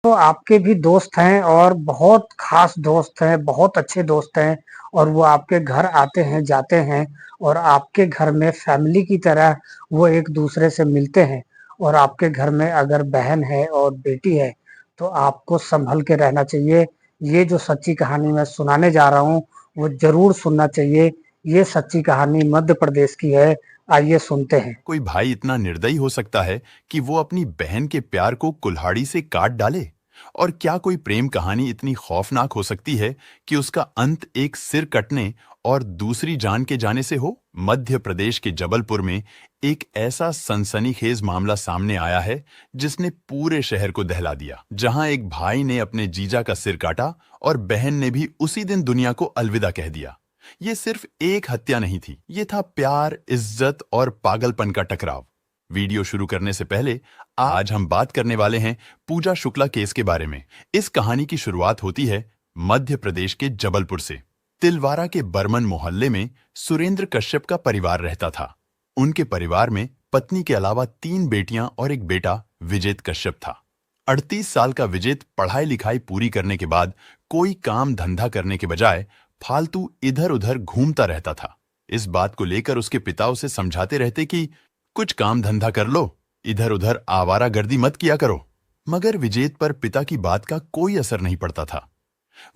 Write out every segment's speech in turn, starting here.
तो आपके भी दोस्त हैं और बहुत ख़ास दोस्त हैं, बहुत अच्छे दोस्त हैं और वो आपके घर आते हैं, जाते हैं और आपके घर में फैमिली की तरह वो एक-दूसरे से मिलते हैं और आपके घर में अगर बहन है और बेटी है, तो आपको सँभल के रहना चाहिए। ये जो सच्ची कहानी मैं सुनाने जा रहा हूँ, वो ज़रूर सुनना चाहिए। ये सच्ची कहानी मध्य प्रदेश की है, आइए सुनते हैं। कोई भाई इतना निर्दयी हो सकता है कि वो अपनी बहन के प्यार को कुल्हाड़ी से काट डाले? और क्या कोई प्रेम कहानी इतनी खौफनाक हो सकती है कि उसका अंत एक सिर कटने और दूसरी जान के जाने से हो? मध्य प्रदेश के जबलपुर में एक ऐसा सनसनीखेज मामला सामने आया है जिसने पूरे शहर को दहला दिया, जहां एक भाई ने अपने जीजा का सिर काटा और बहन ने भी उसी दिन दुनिया को अलविदा कह दिया। ये सिर्फ एक हत्या नहीं थी, ये था प्यार, इज्जत और पागलपन का टकराव। वीडियो शुरू करने से पहले आज हम बात करने वाले हैं पूजा शुक्ला केस के बारे में। इस कहानी की शुरुआत होती है मध्य प्रदेश के जबलपुर से। तिलवारा के बर्मन मोहल्ले में सुरेंद्र कश्यप का परिवार रहता था। उनके परिवार में पत्नी के अलावा 3 बेटियां और एक बेटा विजेत कश्यप था। 38 साल का विजेत पढ़ाई लिखाई पूरी करने के बाद कोई काम धंधा करने के बजाय फालतू इधर उधर घूमता रहता था। इस बात को लेकर उसके पिता उसे समझाते रहते कि कुछ काम धंधा कर लो, इधर उधर आवारागर्दी मत किया करो। मगर विजेत पर पिता की बात का कोई असर नहीं पड़ता था।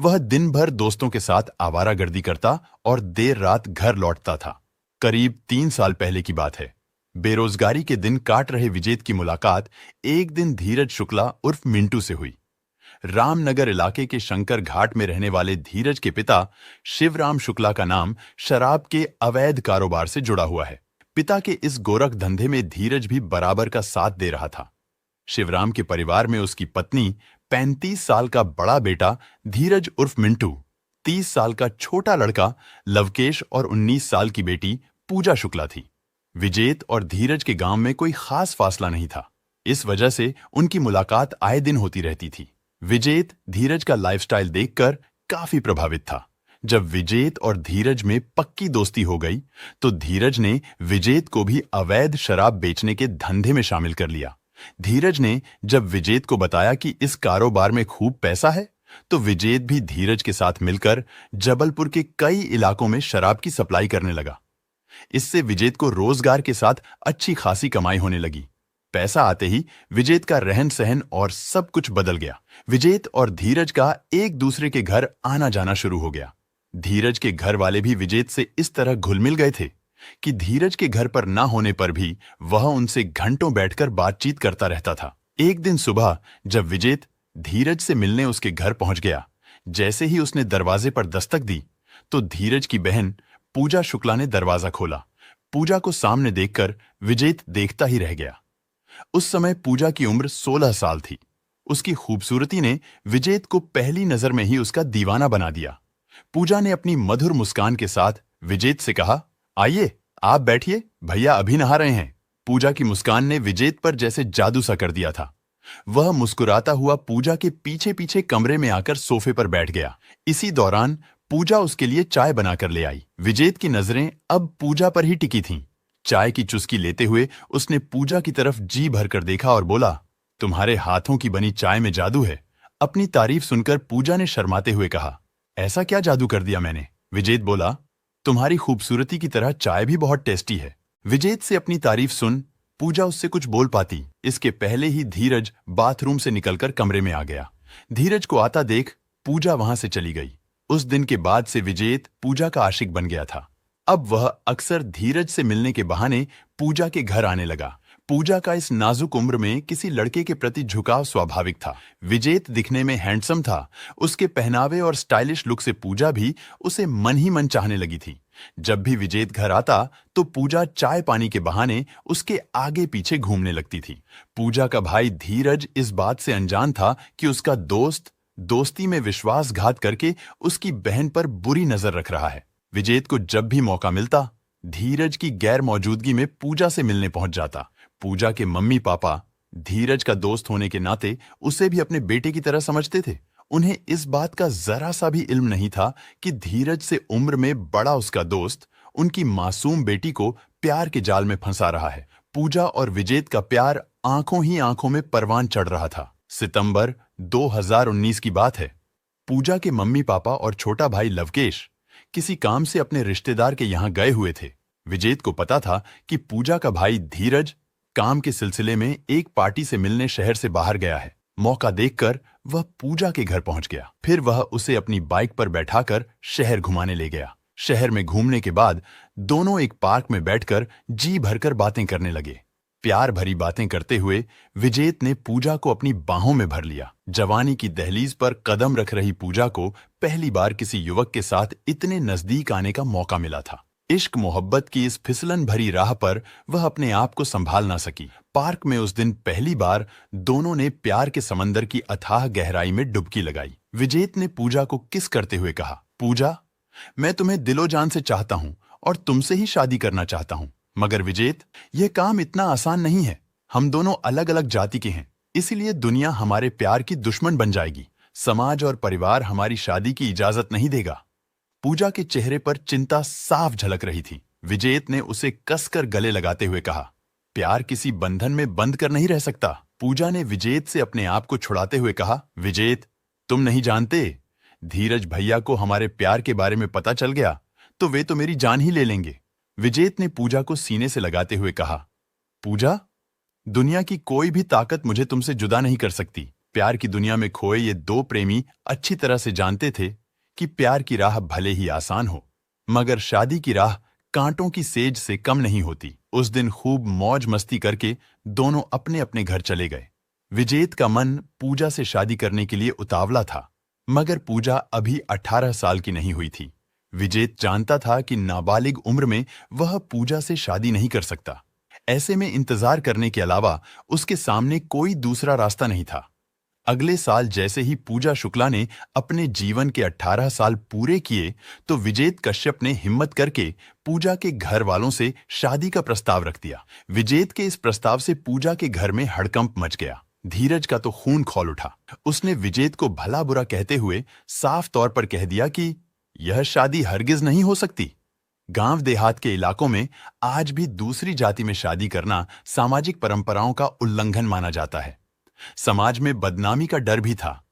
वह दिन भर दोस्तों के साथ आवारागर्दी करता और देर रात घर लौटता था। करीब 3 साल पहले की बात है। बेरोजगारी के दिन काट रहे विजेत की मुलाकात एक दिन धीरज शुक्ला उर्फ मिंटू से हुई। रामनगर इलाके के शंकर घाट में रहने वाले धीरज के पिता शिवराम शुक्ला का नाम शराब के अवैध कारोबार से जुड़ा हुआ है। पिता के इस गोरख धंधे में धीरज भी बराबर का साथ दे रहा था। शिवराम के परिवार में उसकी पत्नी, 35 साल का बड़ा बेटा धीरज उर्फ मिंटू, 30 साल का छोटा लड़का लवकेश और 19 साल की बेटी पूजा शुक्ला थी। विजेत और धीरज के गांव में कोई खास फासला नहीं था। इस वजह से उनकी मुलाकात आए दिन होती रहती थी। विजेत धीरज का लाइफस्टाइल देखकर काफी प्रभावित था। जब विजेत और धीरज में पक्की दोस्ती हो गई, तो धीरज ने विजेत को भी अवैध शराब बेचने के धंधे में शामिल कर लिया। धीरज ने जब विजेत को बताया कि इस कारोबार में खूब पैसा है, तो विजेत भी धीरज के साथ मिलकर जबलपुर के कई इलाकों में शराब की सप्लाई करने लगा। इससे विजेत को रोजगार के साथ अच्छी खासी कमाई होने लगी। पैसा आते ही विजेत का रहन सहन और सब कुछ बदल गया। विजेत और धीरज का एक दूसरे के घर आना जाना शुरू हो गया। धीरज के घर वाले भी विजेत से इस तरह घुल मिल गए थे कि धीरज के घर पर ना होने पर भी वह उनसे घंटों बैठकर बातचीत करता रहता था। एक दिन सुबह जब विजेत धीरज से मिलने उसके घर पहुंच गया, जैसे ही उसने दरवाजे पर दस्तक दी, तो धीरज की बहन पूजा शुक्ला ने दरवाजा खोला। पूजा को सामने देखकर विजेत देखता ही रह गया। उस समय पूजा की उम्र 16 साल थी। उसकी खूबसूरती ने विजेत को पहली नजर में ही उसका दीवाना बना दिया। पूजा ने अपनी मधुर मुस्कान के साथ विजेत से कहा, आइए आप बैठिए, भैया अभी नहा रहे हैं। पूजा की मुस्कान ने विजेत पर जैसे जादू सा कर दिया था। वह मुस्कुराता हुआ पूजा के पीछे पीछे कमरे में आकर सोफे पर बैठ गया। इसी दौरान पूजा उसके लिए चाय बनाकर ले आई। विजेत की नजरें अब पूजा पर ही टिकी थीं। चाय की चुस्की लेते हुए उसने पूजा की तरफ जी भरकर देखा और बोला, तुम्हारे हाथों की बनी चाय में जादू है। अपनी तारीफ सुनकर पूजा ने शर्माते हुए कहा, ऐसा क्या जादू कर दिया मैंने? विजेत बोला, तुम्हारी खूबसूरती की तरह चाय भी बहुत टेस्टी है। विजेत से अपनी तारीफ सुन पूजा उससे कुछ बोल पाती, इसके पहले ही धीरज बाथरूम से निकलकर कमरे में आ गया। धीरज को आता देख पूजा वहां से चली गई। उस दिन के बाद से विजेत पूजा का आशिक बन गया था। अब वह अक्सर धीरज से मिलने के बहाने पूजा के घर आने लगा। पूजा का इस नाजुक उम्र में किसी लड़के के प्रति झुकाव स्वाभाविक था। विजेत दिखने में हैंडसम था। उसके पहनावे और स्टाइलिश लुक से पूजा भी उसे मन ही मन चाहने लगी थी। जब भी विजेत घर आता तो पूजा चाय पानी के बहाने उसके आगे पीछे घूमने लगती थी। पूजा का भाई धीरज इस बात से अनजान था कि उसका दोस्त दोस्ती में विश्वासघात करके उसकी बहन पर बुरी नजर रख रहा है। विजेत को जब भी मौका मिलता, धीरज की गैर मौजूदगी में पूजा से मिलने पहुंच जाता। पूजा के मम्मी पापा धीरज का दोस्त होने के नाते उसे भी अपने बेटे की तरह समझते थे। उन्हें इस बात का जरा सा भी इल्म नहीं था कि धीरज से उम्र में बड़ा उसका दोस्त उनकी मासूम बेटी को प्यार के जाल में फंसा रहा है। पूजा और विजेत का प्यार आंखों ही आंखों में परवान चढ़ रहा था। सितंबर 2019 की बात है। पूजा के मम्मी पापा और छोटा भाई लवकेश किसी काम से अपने रिश्तेदार के यहाँ गए हुए थे। विजेत को पता था कि पूजा का भाई धीरज काम के सिलसिले में एक पार्टी से मिलने शहर से बाहर गया है। मौका देखकर वह पूजा के घर पहुंच गया। फिर वह उसे अपनी बाइक पर बैठाकर शहर घुमाने ले गया। शहर में घूमने के बाद दोनों एक पार्क में बैठकर जी भरकर बातें करने लगे। प्यार भरी बातें करते हुए विजेत ने पूजा को अपनी बाहों में भर लिया। जवानी की दहलीज पर कदम रख रही पूजा को पहली बार किसी युवक के साथ इतने नजदीक आने का मौका मिला था। इश्क मोहब्बत की इस फिसलन भरी राह पर वह अपने आप को संभाल ना सकी। पार्क में उस दिन पहली बार दोनों ने प्यार के समंदर की अथाह गहराई में डुबकी लगाई। विजेत ने पूजा को किस करते हुए कहा, पूजा, मैं तुम्हें दिलो जान से चाहता हूं और तुमसे ही शादी करना चाहता हूं। मगर विजेत, यह काम इतना आसान नहीं है। हम दोनों अलग अलग जाति के हैं, इसीलिए दुनिया हमारे प्यार की दुश्मन बन जाएगी। समाज और परिवार हमारी शादी की इजाजत नहीं देगा। पूजा के चेहरे पर चिंता साफ झलक रही थी। विजेत ने उसे कसकर गले लगाते हुए कहा, प्यार किसी बंधन में बंद कर नहीं रह सकता। पूजा ने विजेत से अपने आप को छुड़ाते हुए कहा, विजेत, तुम नहीं जानते, धीरज भैया को हमारे प्यार के बारे में पता चल गया तो वे तो मेरी जान ही ले लेंगे। विजेत ने पूजा को सीने से लगाते हुए कहा, पूजा, दुनिया की कोई भी ताकत मुझे तुमसे जुदा नहीं कर सकती। प्यार की दुनिया में खोए ये दो प्रेमी अच्छी तरह से जानते थे कि प्यार की राह भले ही आसान हो, मगर शादी की राह कांटों की सेज से कम नहीं होती। उस दिन खूब मौज मस्ती करके दोनों अपने अपने घर चले गए। विजेत का मन पूजा से शादी करने के लिए उतावला था, मगर पूजा अभी 18 साल की नहीं हुई थी। विजेत जानता था कि नाबालिग उम्र में वह पूजा से शादी नहीं कर सकता। ऐसे में इंतजार करने के अलावा उसके सामने कोई दूसरा रास्ता नहीं था। अगले साल जैसे ही पूजा शुक्ला ने अपने जीवन के 18 साल पूरे किए तो विजेत कश्यप ने हिम्मत करके पूजा के घर वालों से शादी का प्रस्ताव रख दिया। विजेत के इस प्रस्ताव से पूजा के घर में हड़कंप मच गया। धीरज का तो खून खौल उठा। उसने विजेत को भला बुरा कहते हुए साफ तौर पर कह दिया कि यह शादी हरगिज नहीं हो सकती। गांव देहात के इलाकों में आज भी दूसरी जाति में शादी करना सामाजिक परंपराओं का उल्लंघन माना जाता है। समाज में बदनामी का डर भी था।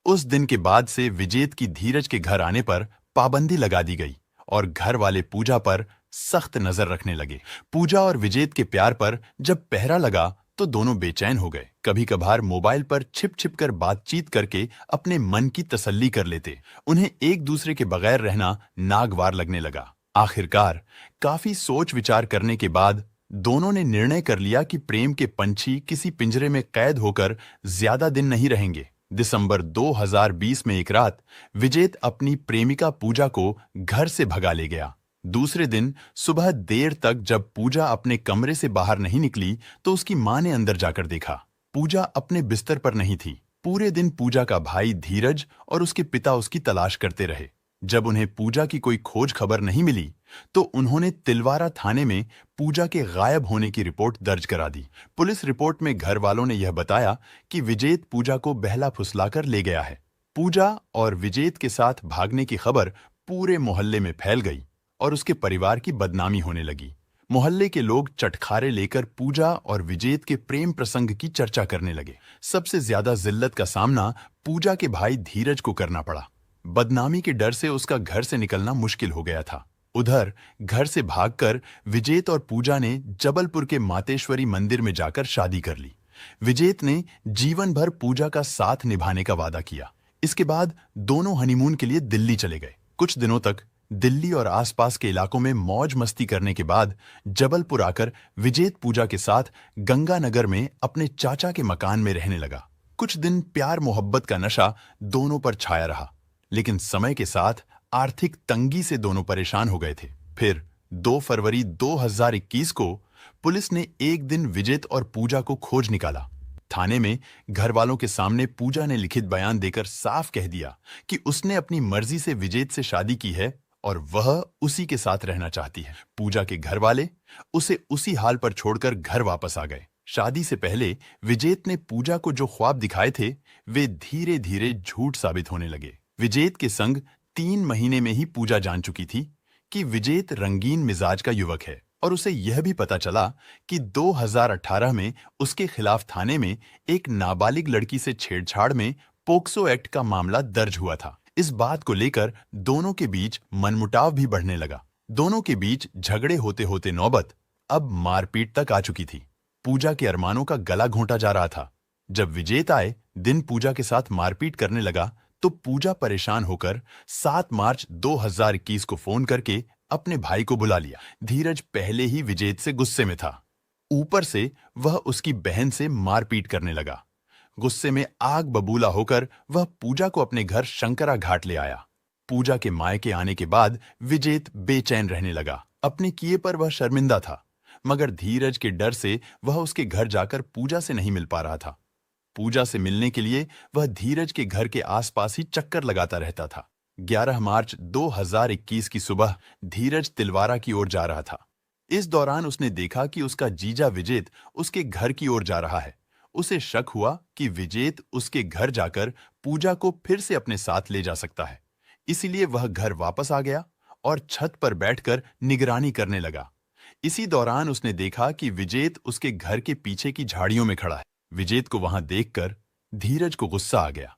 उस दिन के बाद से विजेत की धीरज के घर आने पर पाबंदी लगा दी गई और घर वाले पूजा पर सख्त नजर रखने लगे। पूजा और विजेत के प्यार पर जब पहरा लगा तो दोनों बेचैन हो गए। कभी कभार मोबाइल पर छिप छिप कर बातचीत करके अपने मन की तसल्ली कर लेते। उन्हें एक दूसरे के बगैर रहना नागवार लगने लगा। आखिरकार काफी सोच विचार करने के बाद दोनों ने निर्णय कर लिया कि प्रेम के पंछी किसी पिंजरे में कैद होकर ज्यादा दिन नहीं रहेंगे। दिसंबर 2020 में एक रात विजेत अपनी प्रेमिका पूजा को घर से भगा ले गया। दूसरे दिन सुबह देर तक जब पूजा अपने कमरे से बाहर नहीं निकली तो उसकी मां ने अंदर जाकर देखा। पूजा अपने बिस्तर पर नहीं थी। पूरे दिन पूजा का भाई धीरज और उसके पिता उसकी तलाश करते रहे। जब उन्हें पूजा की कोई खोज खबर नहीं मिली तो उन्होंने तिलवारा थाने में पूजा के गायब होने की रिपोर्ट दर्ज करा दी। पुलिस रिपोर्ट में घर वालों ने यह बताया कि विजेत पूजा को बहला फुसलाकर ले गया है। पूजा और विजेत के साथ भागने की खबर पूरे मोहल्ले में फैल गई और उसके परिवार की बदनामी होने लगी। मोहल्ले के लोग चटखारे लेकर पूजा और विजेत के प्रेम प्रसंग की चर्चा करने लगे। सबसे ज्यादा जिल्लत का सामना पूजा के भाई धीरज को करना पड़ा। बदनामी के डर से उसका घर से निकलना मुश्किल हो गया था। उधर घर से भागकर विजेत और पूजा ने जबलपुर के मातेश्वरी मंदिर में जाकर शादी कर ली। विजेत ने जीवन भर पूजा का साथ निभाने का वादा किया। इसके बाद दोनों हनीमून के लिए दिल्ली चले गए। कुछ दिनों तक दिल्ली और आसपास के इलाकों में मौज मस्ती करने के बाद जबलपुर आकर विजेत पूजा के साथ गंगानगर में अपने चाचा के मकान में रहने लगा। कुछ दिन प्यार मोहब्बत का नशा दोनों पर छाया रहा, लेकिन समय के साथ आर्थिक तंगी से दोनों परेशान हो गए थे। फिर 2 फरवरी 2021 को पुलिस ने एक दिन विजेत और पूजा को खोज निकाला। थाने में घर वालों के सामने पूजा ने लिखित बयान देकर साफ कह दिया कि उसने अपनी मर्जी से विजेत से शादी की है और वह उसी के साथ रहना चाहती है। पूजा के घर वाले उसे उसी हाल पर छोड़कर घर वापस आ गए। शादी से पहले विजेत ने पूजा को जो ख्वाब दिखाए थे वे धीरे धीरे झूठ साबित होने लगे। विजेत के संग 3 महीने में ही पूजा जान चुकी थी कि विजेत रंगीन मिजाज का युवक है। और उसे यह भी पता चला कि 2018 में उसके खिलाफ थाने में एक नाबालिग लड़की से छेड़छाड़ में पोक्सो एक्ट का मामला दर्ज हुआ था। इस बात को लेकर दोनों के बीच मनमुटाव भी बढ़ने लगा। दोनों के बीच झगड़े होते होते नौबत अब मारपीट तक आ चुकी थी। पूजा के अरमानों का गला घोंटा जा रहा था। जब विजेत आए दिन पूजा के साथ मारपीट करने लगा तो पूजा परेशान होकर 7 मार्च 2021 को फोन करके अपने भाई को बुला लिया। धीरज पहले ही विजेत से गुस्से में था, ऊपर से वह उसकी बहन से मारपीट करने लगा। गुस्से में आग बबूला होकर वह पूजा को अपने घर शंकरा घाट ले आया। पूजा के मायके आने के बाद विजेत बेचैन रहने लगा। अपने किए पर वह शर्मिंदा था, मगर धीरज के डर से वह उसके घर जाकर पूजा से नहीं मिल पा रहा था। पूजा से मिलने के लिए वह धीरज के घर के आसपास ही चक्कर लगाता रहता था। 11 मार्च 2021 की सुबह धीरज तिलवारा की ओर जा रहा था। इस दौरान उसने देखा कि उसका जीजा विजेत उसके घर की ओर जा रहा है। उसे शक हुआ कि विजेत उसके घर जाकर पूजा को फिर से अपने साथ ले जा सकता है। इसीलिए वह घर वापस आ गया और छत पर बैठकर निगरानी करने लगा। इसी दौरान उसने देखा कि विजेत उसके घर के पीछे की झाड़ियों में खड़ा है। विजेत को वहां देखकर धीरज को गुस्सा आ गया।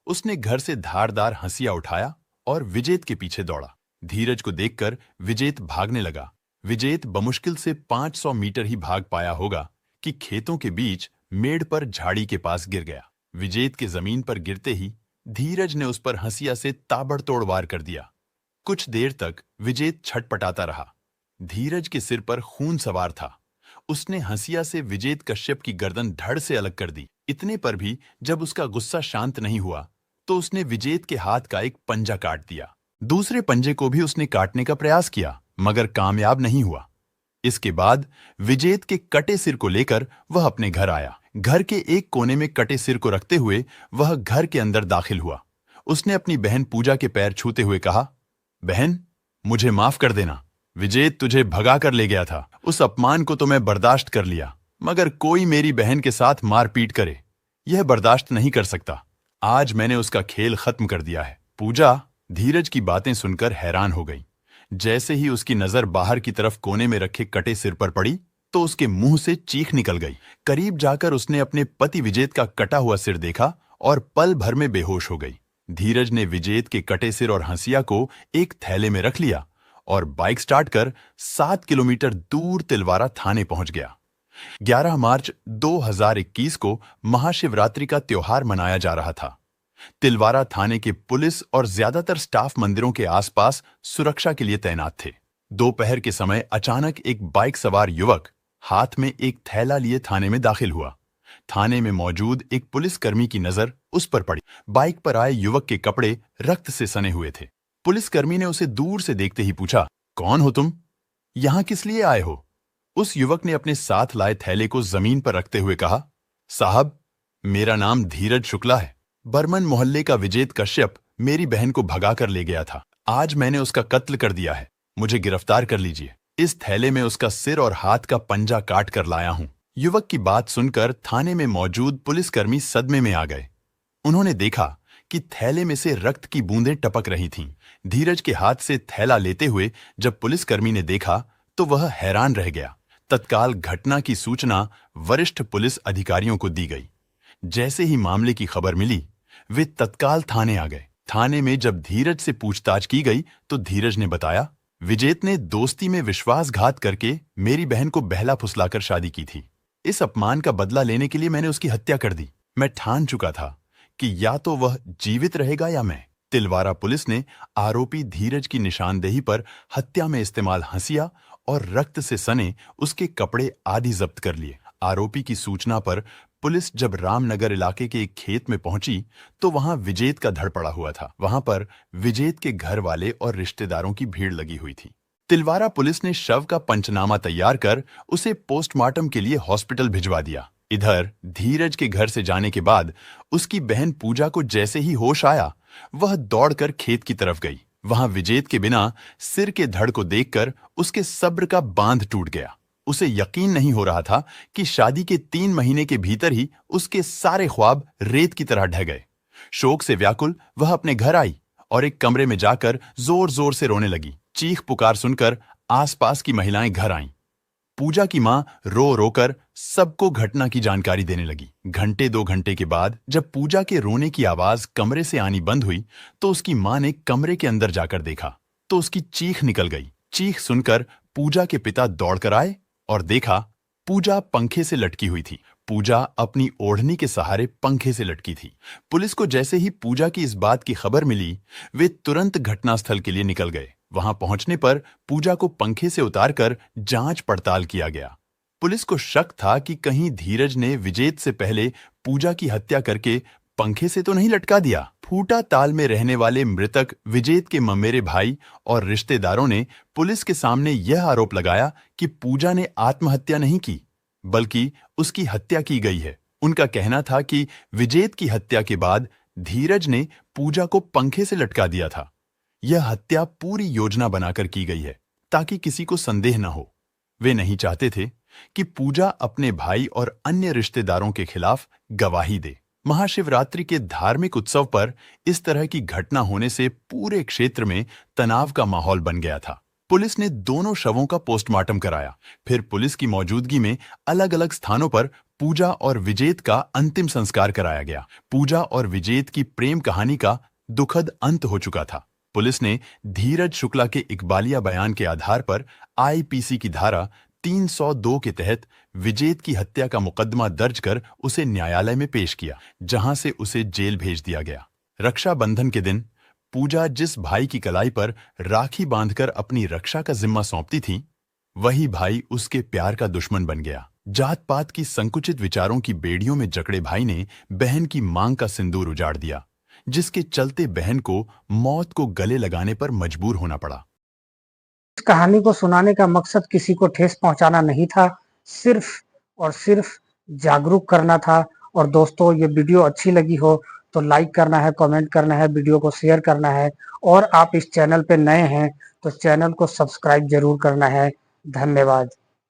उसने घर से धारदार हंसिया उठाया और विजेत के पीछे दौड़ा। धीरज को देखकर विजेत भागने लगा। विजेत बमुश्किल से 500 मीटर ही भाग पाया होगा कि खेतों के बीच मेड़ पर झाड़ी के पास गिर गया। विजेत के जमीन पर गिरते ही धीरज ने उस पर हंसिया से ताबड़तोड़ वार कर दिया। कुछ देर तक विजेत छटपटाता रहा। धीरज के सिर पर खून सवार था। उसने हंसिया से विजेत कश्यप की गर्दन धड़ से अलग कर दी। इतने पर भी जब उसका गुस्सा शांत नहीं हुआ तो उसने विजेत के हाथ का एक पंजा काट दिया। दूसरे पंजे को भी उसने काटने का प्रयास किया, मगर कामयाब नहीं हुआ। इसके बाद विजेत के कटे सिर को लेकर वह अपने घर आया। घर के एक कोने में कटे सिर को रखते हुए वह घर के अंदर दाखिल हुआ। उसने अपनी बहन पूजा के पैर छूते हुए कहा, बहन, मुझे माफ कर देना। विजेत तुझे भगा कर ले गया था। उस अपमान को तो मैं बर्दाश्त कर लिया, मगर कोई मेरी बहन के साथ मारपीट करे, यह बर्दाश्त नहीं कर सकता। आज मैंने उसका खेल खत्म कर दिया है। पूजा धीरज की बातें सुनकर हैरान हो गई। जैसे ही उसकी नजर बाहर की तरफ कोने में रखे कटे सिर पर पड़ी तो उसके मुंह से चीख निकल गई। करीब जाकर उसने अपने पति विजेत का कटा हुआ सिर देखा और पल भर में बेहोश हो गई। धीरज ने विजेत के कटे सिर और हंसिया को एक थैले में रख लिया और बाइक स्टार्ट कर 7 किलोमीटर दूर तिलवारा थाने पहुंच गया। 11 मार्च 2021 को महाशिवरात्रि का त्योहार मनाया जा रहा था। तिलवारा थाने के पुलिस और ज्यादातर स्टाफ मंदिरों के आसपास सुरक्षा के लिए तैनात थे। दोपहर के समय अचानक एक बाइक सवार युवक हाथ में एक थैला लिए थाने में दाखिल हुआ। थाने में मौजूद एक पुलिसकर्मी की नजर उस पर पड़ी। बाइक पर आए युवक के कपड़े रक्त से सने हुए थे। पुलिसकर्मी ने उसे दूर से देखते ही पूछा, कौन हो तुम? यहां किस लिए आए हो? उस युवक ने अपने साथ लाए थैले को जमीन पर रखते हुए कहा, साहब, मेरा नाम धीरज शुक्ला है। बर्मन मोहल्ले का विजेत कश्यप मेरी बहन को भगा कर ले गया था। आज मैंने उसका कत्ल कर दिया है। मुझे गिरफ्तार कर लीजिए। इस थैले में उसका सिर और हाथ का पंजा काट कर लाया हूं। युवक की बात सुनकर थाने में मौजूद पुलिसकर्मी सदमे में आ गए। उन्होंने देखा कि थैले में से रक्त की बूंदें टपक रही थीं। धीरज के हाथ से थैला लेते हुए जब पुलिसकर्मी ने देखा तो वह हैरान रह गया। तत्काल घटना की सूचना वरिष्ठ पुलिस अधिकारियों को दी गई। जैसे ही मामले की खबर मिली, वे तत्काल थाने आ गए। थाने में जब धीरज से पूछताछ की गई तो धीरज ने बताया, विजेत ने दोस्ती में विश्वासघात करके मेरी बहन को बहला फुसलाकर शादी की थी। इस अपमान का बदला लेने के लिए मैंने उसकी हत्या कर दी। मैं ठान चुका था कि या तो वह जीवित रहेगा या मैं। तिलवारा पुलिस ने आरोपी धीरज की निशानदेही पर हत्या में इस्तेमाल हंसिया और रक्त से सने उसके कपड़े आदि जब्त कर लिए। आरोपी की सूचना पर पुलिस जब रामनगर इलाके के एक खेत में पहुंची तो वहां विजेत का धड़ पड़ा हुआ था। वहां पर विजेत के घर वाले और रिश्तेदारों की भीड़ लगी हुई थी। तिलवारा पुलिस ने शव का पंचनामा तैयार कर उसे पोस्टमार्टम के लिए हॉस्पिटल भिजवा दिया। इधर धीरज के घर से जाने के बाद उसकी बहन पूजा को जैसे ही होश आया, वह दौड़कर खेत की तरफ गई। वहां विजेत के बिना सिर के धड़ को देखकर उसके सब्र का बांध टूट गया। उसे यकीन नहीं हो रहा था कि शादी के 3 महीने के भीतर ही उसके सारे ख्वाब रेत की तरह ढह गए। शोक से व्याकुल वह अपने घर आई और एक कमरे में जाकर जोर जोर से रोने लगी। चीख पुकार सुनकर आसपास की महिलाएं घर आईं। पूजा की मां रो रोकर सबको घटना की जानकारी देने लगी। घंटे 2 घंटे के बाद जब पूजा के रोने की आवाज कमरे से आनी बंद हुई तो उसकी मां ने कमरे के अंदर जाकर देखा तो उसकी चीख निकल गई। चीख सुनकर पूजा के पिता दौड़कर आए और देखा पूजा पंखे से लटकी हुई थी। पूजा अपनी ओढ़नी के सहारे पंखे से लटकी थी। पुलिस को जैसे ही पूजा की इस बात की खबर मिली, वे तुरंत घटनास्थल के लिए निकल गए। वहां पहुंचने पर पूजा को पंखे से उतारकर जांच पड़ताल किया गया। पुलिस को शक था कि कहीं धीरज ने विजेत से पहले पूजा की हत्या करके पंखे से तो नहीं लटका दिया। फूटा ताल में रहने वाले मृतक विजेत के ममेरे भाई और रिश्तेदारों ने पुलिस के सामने यह आरोप लगाया कि पूजा ने आत्महत्या नहीं की, बल्कि उसकी हत्या की गई है। उनका कहना था कि विजेत की हत्या के बाद धीरज ने पूजा को पंखे से लटका दिया था। यह हत्या पूरी योजना बनाकर की गई है ताकि किसी को संदेह न हो। वे नहीं चाहते थे कि पूजा अपने भाई और अन्य रिश्तेदारों के खिलाफ गवाही दे। महाशिवरात्रि के धार्मिक उत्सव पर इस तरह की घटना होने से पूरे क्षेत्र में तनाव का माहौल बन गया था। पुलिस ने दोनों शवों का पोस्टमार्टम कराया। फिर पुलिस की मौजूदगी में अलग अलग स्थानों पर पूजा और विजेत का अंतिम संस्कार कराया गया। पूजा और विजेत की प्रेम कहानी का दुखद अंत हो चुका था। पुलिस ने धीरज शुक्ला के इकबालिया बयान के आधार पर आईपीसी की धारा 302 के तहत विजेत की हत्या का मुकदमा दर्ज कर उसे न्यायालय में पेश किया, जहां से उसे जेल भेज दिया गया। रक्षाबंधन के दिन पूजा जिस भाई की कलाई पर राखी बांधकर अपनी रक्षा का जिम्मा सौंपती थी, वही भाई उसके प्यार का दुश्मन बन गया। जात पात की संकुचित विचारों की बेड़ियों में जकड़े भाई ने बहन की मांग का सिंदूर उजाड़ दिया, जिसके चलते बहन को मौत को गले लगाने पर मजबूर होना पड़ा। इस कहानी को सुनाने का मकसद किसी को ठेस पहुंचाना नहीं था, सिर्फ और सिर्फ जागरूक करना था। और दोस्तों, ये वीडियो अच्छी लगी हो तो लाइक करना है, कमेंट करना है, वीडियो को शेयर करना है। और आप इस चैनल पे नए हैं तो चैनल को सब्सक्राइब जरूर करना है। धन्यवाद।